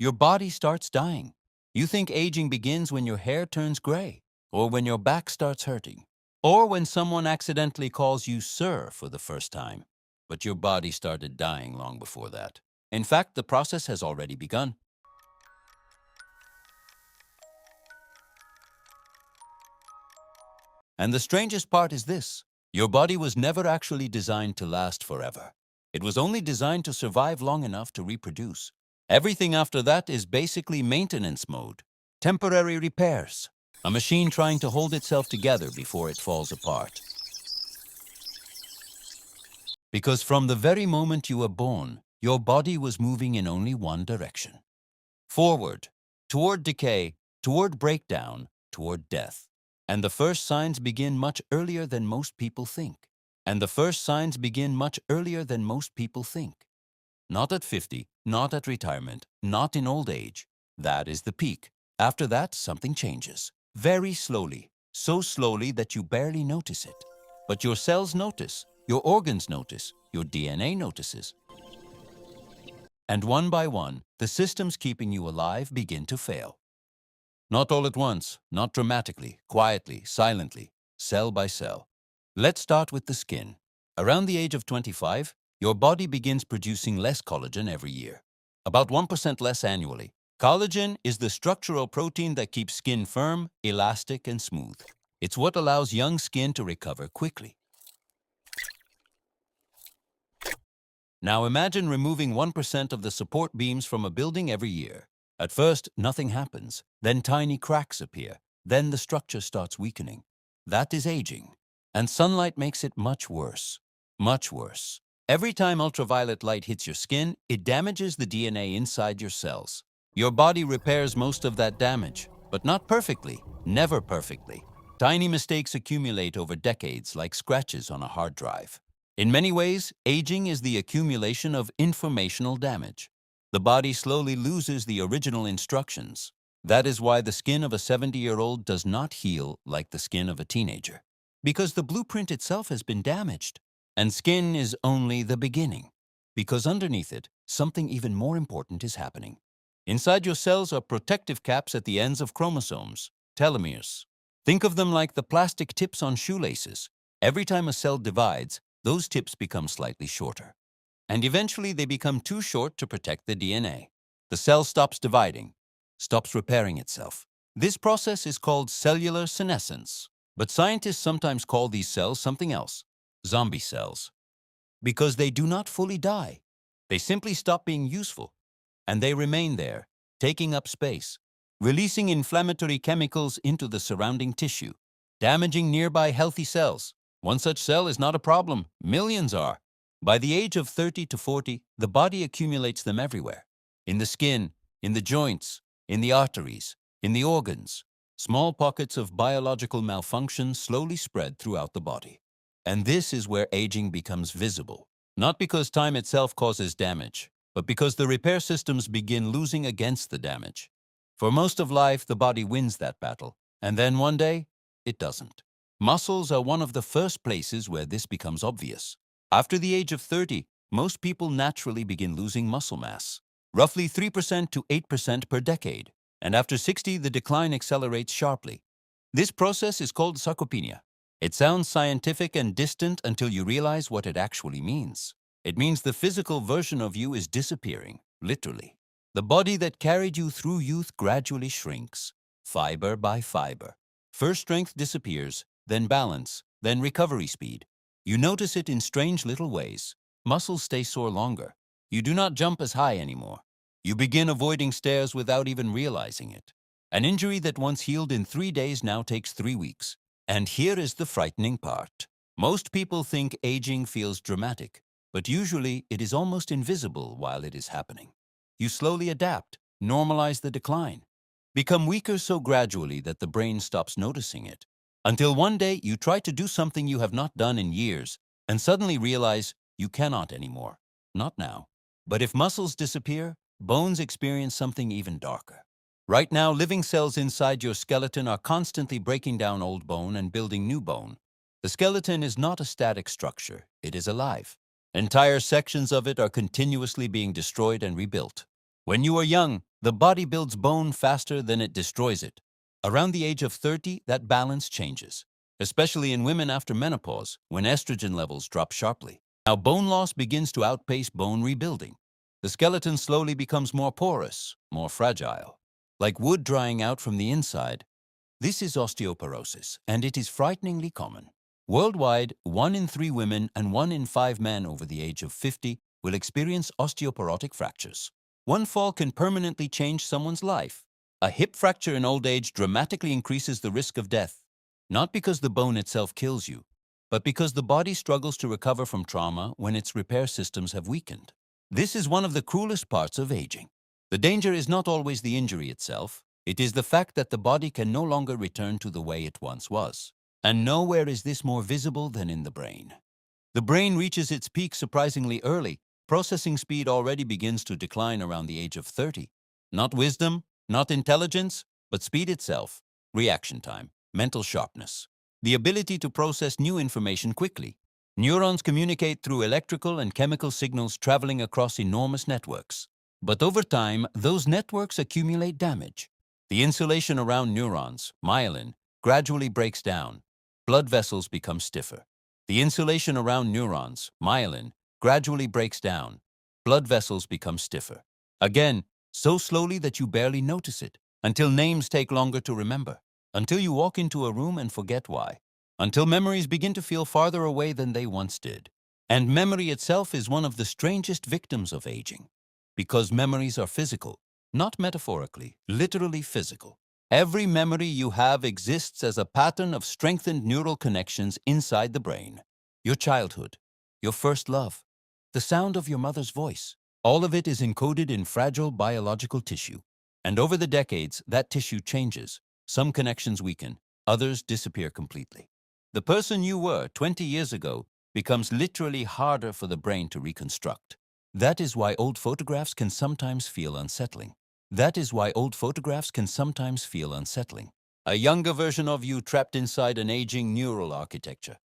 your body starts dying. You think aging begins when your hair turns gray, or when your back starts hurting, or when someone accidentally calls you sir for the first time. But your body started dying long before that. In fact, the process has already begun. And the strangest part is this: your body was never actually designed to last forever. It was only designed to survive long enough to reproduce. Everything after that is basically maintenance mode, temporary repairs, a machine trying to hold itself together before it falls apart. Because from the very moment you were born, your body was moving in only one direction: forward, toward decay, toward breakdown, toward death. And the first signs begin much earlier than most people think. And the first signs begin much earlier than most people think. Not at 50, not at retirement, not in old age. That is the peak. After that, something changes. Very slowly. So slowly that you barely notice it. But your cells notice, your organs notice, your DNA notices. And one by one, the systems keeping you alive begin to fail. Not all at once, not dramatically, quietly, silently, cell by cell. Let's start with the skin. Around the age of 25, your body begins producing less collagen every year, about 1% less annually. Collagen is the structural protein that keeps skin firm, elastic, and smooth. It's what allows young skin to recover quickly. Now imagine removing 1% of the support beams from a building every year. At first, nothing happens. Then tiny cracks appear. Then the structure starts weakening. That is aging. And sunlight makes it much worse. Much worse. Every time ultraviolet light hits your skin, it damages the DNA inside your cells. Your body repairs most of that damage, but not perfectly, never perfectly. Tiny mistakes accumulate over decades like scratches on a hard drive. In many ways, aging is the accumulation of informational damage. The body slowly loses the original instructions. That is why the skin of a 70-year-old does not heal like the skin of a teenager, because the blueprint itself has been damaged. And skin is only the beginning, because underneath it, something even more important is happening. Inside your cells are protective caps at the ends of chromosomes, telomeres. Think of them like the plastic tips on shoelaces. Every time a cell divides, those tips become slightly shorter. And eventually they become too short to protect the DNA. The cell stops dividing, stops repairing itself. This process is called cellular senescence. But scientists sometimes call these cells something else: zombie cells. Because they do not fully die. They simply stop being useful. And they remain there, taking up space, releasing inflammatory chemicals into the surrounding tissue, damaging nearby healthy cells. One such cell is not a problem. Millions are. By the age of 30 to 40, the body accumulates them everywhere. In the skin, in the joints, in the arteries, in the organs. Small pockets of biological malfunction slowly spread throughout the body. And this is where aging becomes visible. Not because time itself causes damage, but because the repair systems begin losing against the damage. For most of life, the body wins that battle. And then one day, it doesn't. Muscles are one of the first places where this becomes obvious. After the age of 30, most people naturally begin losing muscle mass, roughly 3% to 8% per decade. And after 60, the decline accelerates sharply. This process is called sarcopenia. It sounds scientific and distant until you realize what it actually means. It means the physical version of you is disappearing, literally. The body that carried you through youth gradually shrinks, fiber by fiber. First strength disappears, then balance, then recovery speed. You notice it in strange little ways. Muscles stay sore longer. You do not jump as high anymore. You begin avoiding stairs without even realizing it. An injury that once healed in 3 days now takes 3 weeks. And here is the frightening part. Most people think aging feels dramatic, but usually it is almost invisible while it is happening. You slowly adapt, normalize the decline, become weaker so gradually that the brain stops noticing it. Until one day you try to do something you have not done in years and suddenly realize you cannot anymore. Not now. But if muscles disappear, bones experience something even darker. Right now, living cells inside your skeleton are constantly breaking down old bone and building new bone. The skeleton is not a static structure, it is alive. Entire sections of it are continuously being destroyed and rebuilt. When you are young, the body builds bone faster than it destroys it. Around the age of 30, that balance changes, especially in women after menopause, when estrogen levels drop sharply. Now, bone loss begins to outpace bone rebuilding. The skeleton slowly becomes more porous, more fragile. Like wood drying out from the inside, this is osteoporosis, and it is frighteningly common. Worldwide, 1 in 3 women and 1 in 5 men over the age of 50 will experience osteoporotic fractures. One fall can permanently change someone's life. A hip fracture in old age dramatically increases the risk of death, not because the bone itself kills you, but because the body struggles to recover from trauma when its repair systems have weakened. This is one of the cruelest parts of aging. The danger is not always the injury itself. It is the fact that the body can no longer return to the way it once was. And nowhere is this more visible than in the brain. The brain reaches its peak surprisingly early. Processing speed already begins to decline around the age of 30. Not wisdom, not intelligence, but speed itself, reaction time, mental sharpness, the ability to process new information quickly. Neurons communicate through electrical and chemical signals traveling across enormous networks. But over time, those networks accumulate damage. The insulation around neurons, myelin, gradually breaks down. Blood vessels become stiffer. The insulation around neurons, myelin, gradually breaks down. Blood vessels become stiffer. Again, so slowly that you barely notice it, until names take longer to remember, until you walk into a room and forget why, until memories begin to feel farther away than they once did. And memory itself is one of the strangest victims of aging, because memories are physical, not metaphorically, literally physical. Every memory you have exists as a pattern of strengthened neural connections inside the brain. Your childhood, your first love, the sound of your mother's voice, all of it is encoded in fragile biological tissue. And over the decades, that tissue changes. Some connections weaken, others disappear completely. The person you were 20 years ago becomes literally harder for the brain to reconstruct. That is why old photographs can sometimes feel unsettling. A younger version of you trapped inside an aging neural architecture.